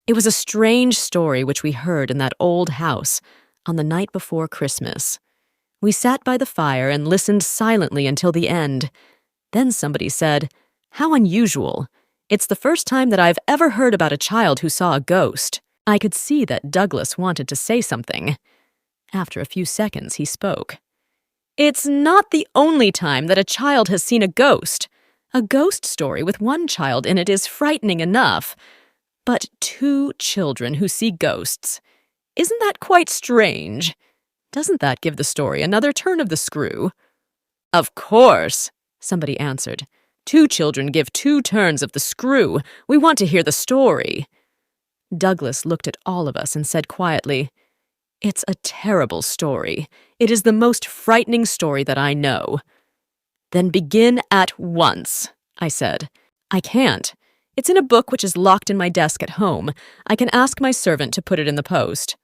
It was a strange story which we heard in that old house on the night before Christmas. We sat by the fire and listened silently until the end. Then somebody said, "How unusual. It's the first time that I've ever heard about a child who saw a ghost." I could see that Douglas wanted to say something. After a few seconds, he spoke. "It's not the only time that a child has seen a ghost. A ghost story with one child in it is frightening enough. But 2 children who see ghosts. Isn't that quite strange? Doesn't that give the story another turn of the screw?" "Of course," somebody answered. 2 children give 2 turns of the screw. We want to hear the story." Douglas looked at all of us and said quietly, "It's a terrible story. It is the most frightening story that I know." "Then begin at once," I said. "I can't. It's in a book which is locked in my desk at home. I can ask my servant to put it in the post."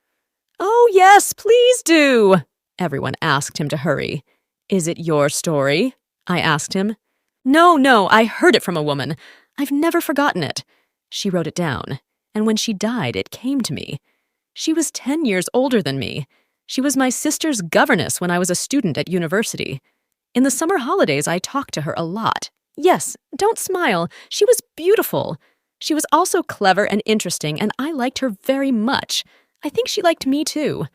"Oh, yes, please do," everyone asked him to hurry. "Is it your story?" I asked him. No, I heard it from a woman. I've never forgotten it. She wrote it down, and when she died, it came to me. She was 10 years older than me. She was my sister's governess when I was a student at university. In the summer holidays, I talked to her a lot. Yes, don't smile. She was beautiful. She was also clever and interesting, and I liked her very much. I think she liked me too.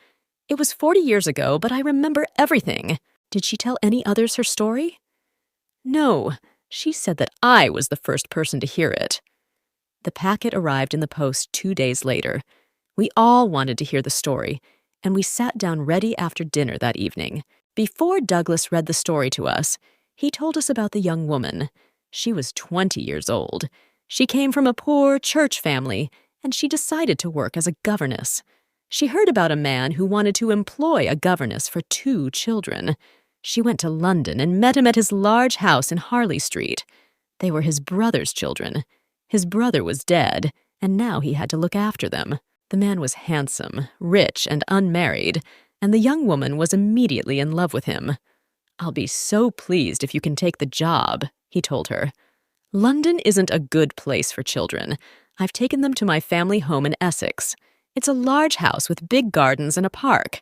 It was 40 years ago, but I remember everything. Did she tell any others her story? No, she said that I was the first person to hear it. The packet arrived in the post 2 days later. We all wanted to hear the story, and we sat down ready after dinner that evening. Before Douglas read the story to us, he told us about the young woman. She was 20 years old. She came from a poor church family, and she decided to work as a governess. She heard about a man who wanted to employ a governess for 2 children. She went to London and met him at his large house in Harley Street. They were his brother's children. His brother was dead, and now he had to look after them. The man was handsome, rich, and unmarried, and the young woman was immediately in love with him. "I'll be so pleased if you can take the job," he told her. "London isn't a good place for children. I've taken them to my family home in Essex. It's a large house with big gardens and a park.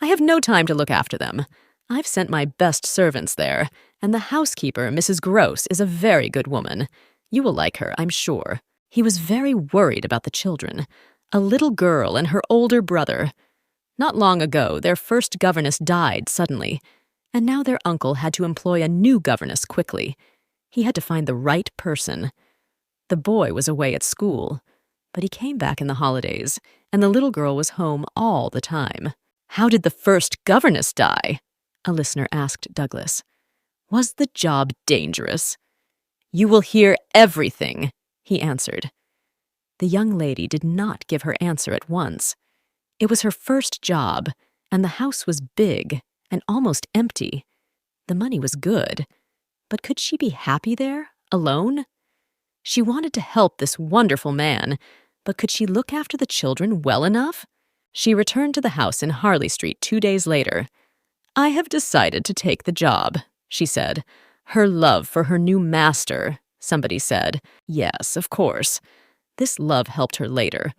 I have no time to look after them. I've sent my best servants there, and the housekeeper, Mrs. Gross, is a very good woman. You will like her, I'm sure." He was very worried about the children, a little girl and her older brother. Not long ago, their first governess died suddenly, and now their uncle had to employ a new governess quickly. He had to find the right person. The boy was away at school, but he came back in the holidays, and the little girl was home all the time. "How did the first governess die?" a listener asked Douglas. "Was the job dangerous?" "You will hear everything," he answered. The young lady did not give her answer at once. It was her first job, and the house was big and almost empty. The money was good, but could she be happy there, alone? She wanted to help this wonderful man, but could she look after the children well enough? She returned to the house in Harley Street 2 days later. "I have decided to take the job," she said. "Her love for her new master," somebody said. Yes, of course. This love helped her later.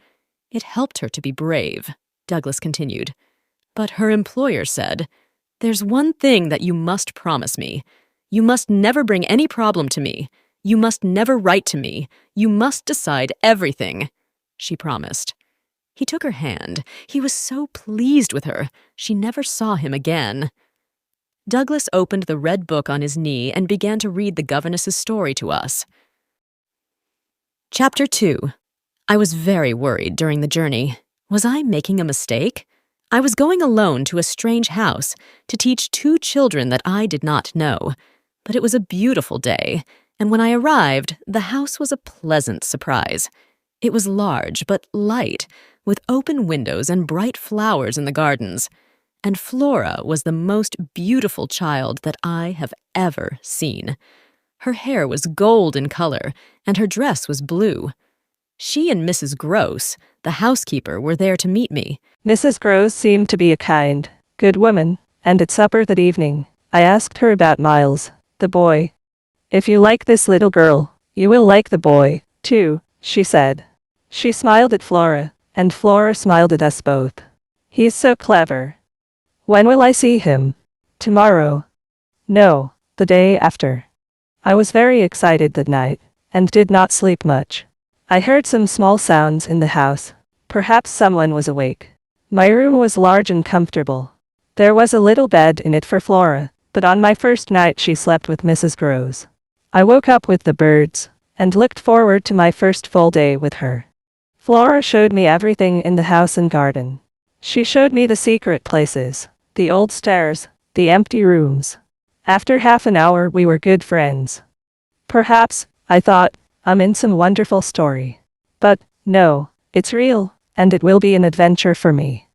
It helped her to be brave, Douglas continued. But her employer said, "There's one thing that you must promise me. You must never bring any problem to me. You must never write to me. You must decide everything." She promised. He took her hand. He was so pleased with her. She never saw him again. Douglas opened the red book on his knee and began to read the governess's story to us. Chapter 2. I was very worried during the journey. Was I making a mistake? I was going alone to a strange house to teach 2 children that I did not know. But it was a beautiful day, and when I arrived, the house was a pleasant surprise. It was large but light, with open windows and bright flowers in the gardens. And Flora was the most beautiful child that I have ever seen. Her hair was gold in color, and her dress was blue. She and Mrs. Gross, the housekeeper, were there to meet me. Mrs. Gross seemed to be a kind, good woman, and at supper that evening, I asked her about Miles, the boy. "If you like this little girl, you will like the boy, too," she said. She smiled at Flora, and Flora smiled at us both. He's so clever. When will I see him? Tomorrow. No, the day after. I was very excited that night, and did not sleep much. I heard some small sounds in the house. Perhaps someone was awake. My room was large and comfortable. There was a little bed in it for Flora, but on my first night she slept with Mrs. Groves. I woke up with the birds, and looked forward to my first full day with her. Flora showed me everything in the house and garden. She showed me the secret places, the old stairs, the empty rooms. After half an hour we were good friends. Perhaps, I thought, I'm in some wonderful story. But, no, it's real, and it will be an adventure for me.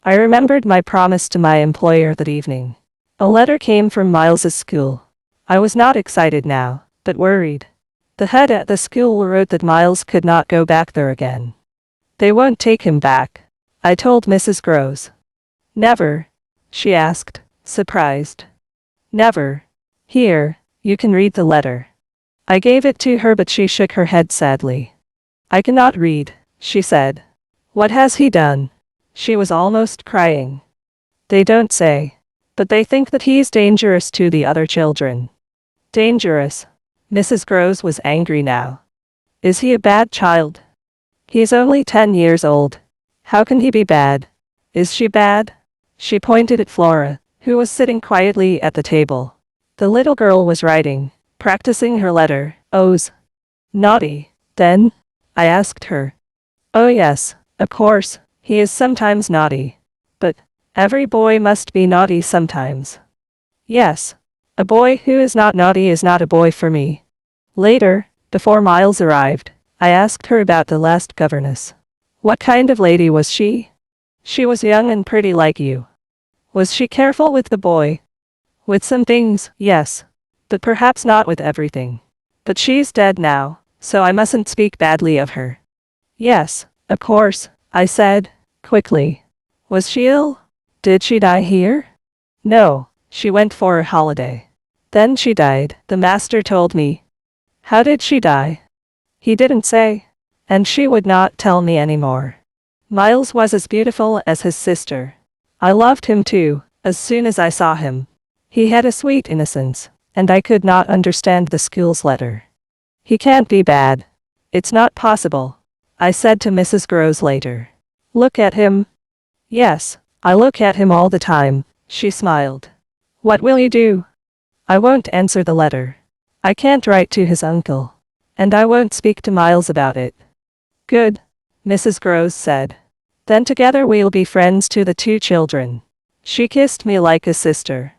I remembered my promise to my employer that evening. A letter came from Miles's school. I was not excited now, but worried. The head at the school wrote that Miles could not go back there again. They won't take him back, I told Mrs. Groves. Never? She asked, surprised. Never. Here, you can read the letter. I gave it to her, but she shook her head sadly. I cannot read, she said. What has he done? She was almost crying. They don't say. But they think that he's dangerous to the other children. Dangerous? Mrs. Groves was angry now. Is he a bad child? He's only 10 years old. How can he be bad? Is she bad? She pointed at Flora, who was sitting quietly at the table. The little girl was writing, practicing her letter O's. Naughty, then? I asked her. Oh yes, of course, he is sometimes naughty. But every boy must be naughty sometimes. Yes, a boy who is not naughty is not a boy for me. Later, before Miles arrived, I asked her about the last governess. What kind of lady was she? She was young and pretty like you. Was she careful with the boy? With some things, yes. But perhaps not with everything. But she's dead now, so I mustn't speak badly of her. Yes, of course, I said, quickly. Was she ill? Did she die here? No, she went for a holiday. Then she died, the master told me. How did she die? He didn't say. And she would not tell me anymore. Miles was as beautiful as his sister. I loved him too, as soon as I saw him. He had a sweet innocence, and I could not understand the school's letter. He can't be bad. It's not possible, I said to Mrs. Groves later. Look at him. Yes, I look at him all the time, she smiled. What will you do? I won't answer the letter. I can't write to his uncle. And I won't speak to Miles about it. Good, Mrs. Groves said. Then together we'll be friends to the two children. She kissed me like a sister.